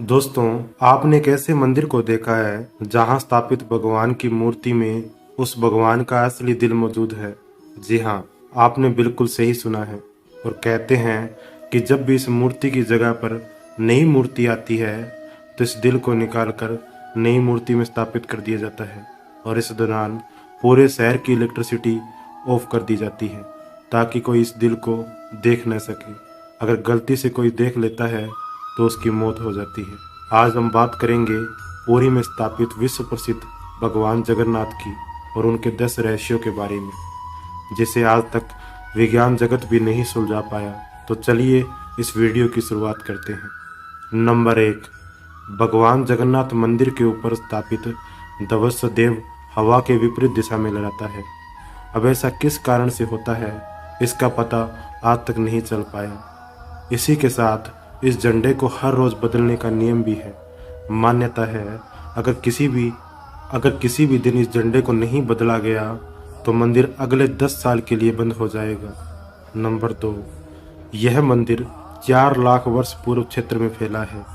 दोस्तों, आपने एक ऐसे मंदिर को देखा है जहां स्थापित भगवान की मूर्ति में उस भगवान का असली दिल मौजूद है? जी हाँ, आपने बिल्कुल सही सुना है। और कहते हैं कि जब भी इस मूर्ति की जगह पर नई मूर्ति आती है तो इस दिल को निकालकर नई मूर्ति में स्थापित कर दिया जाता है और इस दौरान पूरे शहर की इलेक्ट्रिसिटी ऑफ कर दी जाती है ताकि कोई इस दिल को देख न सके। अगर गलती से कोई देख लेता है तो उसकी मौत हो जाती है। आज हम बात करेंगे पुरी में स्थापित विश्व प्रसिद्ध भगवान जगन्नाथ की और उनके 10 रहस्यों के बारे में, जिसे आज तक विज्ञान जगत भी नहीं सुलझा पाया। तो चलिए इस वीडियो की शुरुआत करते हैं। नंबर 1, भगवान जगन्नाथ मंदिर के ऊपर स्थापित ध्वज देव हवा के विपरीत दिशा में लहराता है। अब ऐसा किस कारण से होता है, इसका पता आज तक नहीं चल पाया। इसी के साथ इस झंडे को हर रोज बदलने का नियम भी है। मान्यता है अगर किसी भी दिन इस झंडे को नहीं बदला गया तो मंदिर अगले 10 साल के लिए बंद हो जाएगा। नंबर 2, यह मंदिर 4 लाख वर्ष पूर्व क्षेत्र में फैला है।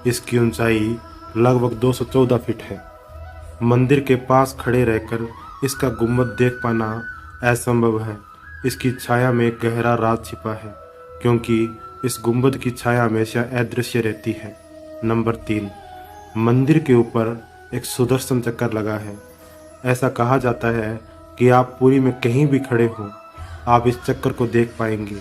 इसकी ऊंचाई लगभग 214 फीट है। मंदिर के पास खड़े रहकर इसका गुंबद देख पाना असंभव है। इसकी छाया में एक गहरा राज छिपा है, क्योंकि इस गुंबद की छाया हमेशा अदृश्य रहती है। नंबर 3, मंदिर के ऊपर एक सुदर्शन चक्र लगा है। ऐसा कहा जाता है कि आप पुरी में कहीं भी खड़े हों, आप इस चक्कर को देख पाएंगे।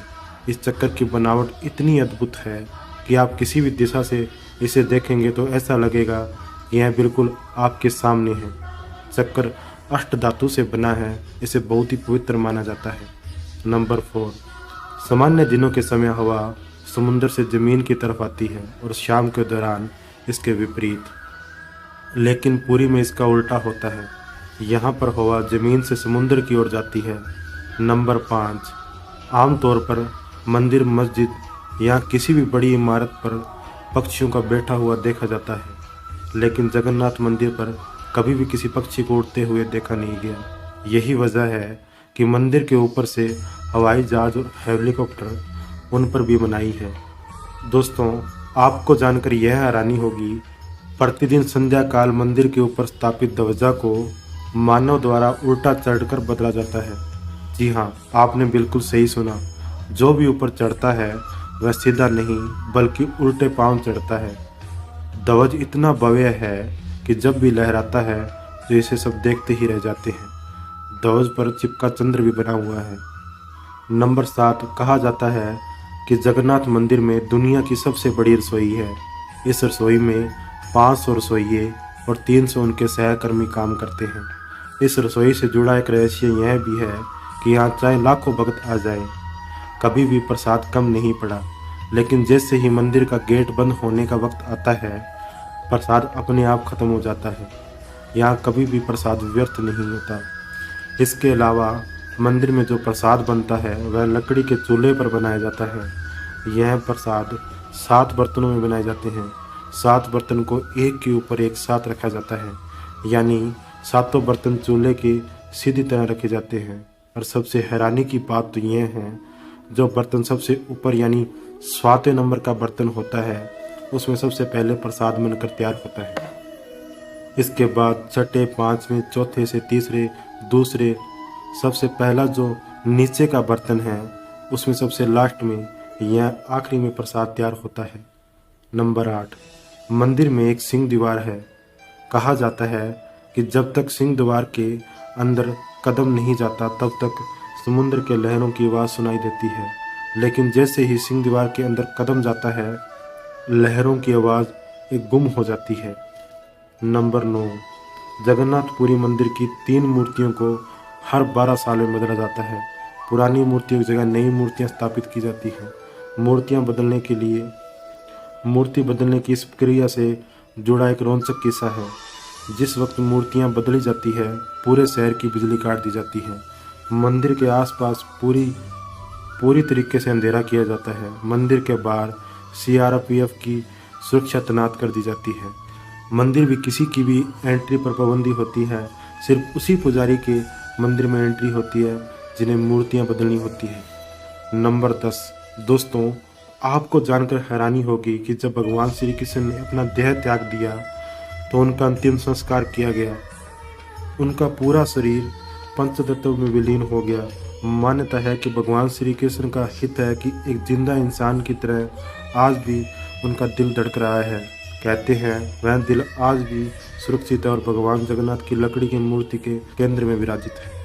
इस चक्कर की बनावट इतनी अद्भुत है कि आप किसी भी दिशा से इसे देखेंगे तो ऐसा लगेगा कि यह बिल्कुल आपके सामने है। चक्कर अष्ट धातु से बना है, इसे बहुत ही पवित्र माना जाता है। नंबर 4, सामान्य दिनों के समय हवा समुद्र से जमीन की तरफ आती है और शाम के दौरान इसके विपरीत। लेकिन पुरी में इसका उल्टा होता है। यहाँ पर हवा जमीन से समुद्र की ओर जाती है। नंबर 5, आमतौर पर मंदिर, मस्जिद या किसी भी बड़ी इमारत पर पक्षियों का बैठा हुआ देखा जाता है, लेकिन जगन्नाथ मंदिर पर कभी भी किसी पक्षी को उड़ते हुए देखा नहीं गया। यही वजह है कि मंदिर के ऊपर से हवाई जहाज और हेलीकॉप्टर उन पर भी बनाई है। दोस्तों, आपको जानकर यह हैरानी होगी, प्रतिदिन संध्या काल मंदिर के ऊपर स्थापित ध्वजा को मानव द्वारा उल्टा चढ़कर बदला जाता है। जी हाँ, आपने बिल्कुल सही सुना। जो भी ऊपर चढ़ता है वह सीधा नहीं बल्कि उल्टे पांव चढ़ता है। ध्वज इतना भव्य है कि जब भी लहराता है तो इसे सब देखते ही रह जाते हैं। ध्वज पर चिपका चंद्र भी बना हुआ है। नंबर 7, कहा जाता है कि जगन्नाथ मंदिर में दुनिया की सबसे बड़ी रसोई है। इस रसोई में 500 रसोइये और 300 उनके सहकर्मी काम करते हैं। इस रसोई से जुड़ा एक रहस्य यह भी है कि यहाँ चाहे लाखों भक्त आ जाए, कभी भी प्रसाद कम नहीं पड़ा। लेकिन जैसे ही मंदिर का गेट बंद होने का वक्त आता है, प्रसाद अपने आप खत्म हो जाता है। यहाँ कभी भी प्रसाद व्यर्थ नहीं होता। इसके अलावा मंदिर में जो प्रसाद बनता है वह लकड़ी के चूल्हे पर बनाया जाता है। यह प्रसाद 7 बर्तनों में बनाए जाते हैं। 7 बर्तन को एक के ऊपर एक साथ रखा जाता है, यानी सातों बर्तन चूल्हे के सीधी तरह रखे जाते हैं। और सबसे हैरानी की बात तो यह है, जो बर्तन सबसे ऊपर यानी 7वें नंबर का बर्तन होता है, उसमें सबसे पहले प्रसाद बनकर तैयार होता है। इसके बाद छठे, 5वें, चौथे से तीसरे, दूसरे, सबसे पहला जो नीचे का बर्तन है उसमें सबसे लास्ट में या आखिरी में प्रसाद तैयार होता है। नंबर 8, मंदिर में एक सिंह द्वार है। कहा जाता है कि जब तक सिंह द्वार के अंदर कदम नहीं जाता तब तक समुद्र के लहरों की आवाज़ सुनाई देती है, लेकिन जैसे ही सिंह द्वार के अंदर कदम जाता है लहरों की आवाज़ एक गुम हो जाती है। नंबर 9, जगन्नाथपुरी मंदिर की 3 मूर्तियों को हर 12 साल में बदला जाता है। पुरानी मूर्तियों की जगह नई मूर्तियां स्थापित की जाती हैं। मूर्ति बदलने की इस प्रक्रिया से जुड़ा एक रोचक किस्सा है। जिस वक्त मूर्तियां बदली जाती है पूरे शहर की बिजली काट दी जाती है। मंदिर के आसपास पूरी तरीके से अंधेरा किया जाता है। मंदिर के बाहर CRPF की सुरक्षा तैनात कर दी जाती है। मंदिर भी किसी की भी एंट्री पर पाबंदी होती है। सिर्फ उसी पुजारी के मंदिर में एंट्री होती है जिन्हें मूर्तियां बदलनी होती है। नंबर 10, दोस्तों, आपको जानकर हैरानी होगी कि जब भगवान श्री कृष्ण ने अपना देह त्याग दिया तो उनका अंतिम संस्कार किया गया। उनका पूरा शरीर पंचतत्व में विलीन हो गया। मान्यता है कि भगवान श्री कृष्ण का हित है कि एक जिंदा इंसान की तरह आज भी उनका दिल धड़क रहा है। कहते हैं वह दिल आज भी सुरक्षित है और भगवान जगन्नाथ की लकड़ी की मूर्ति के केंद्र में विराजित है।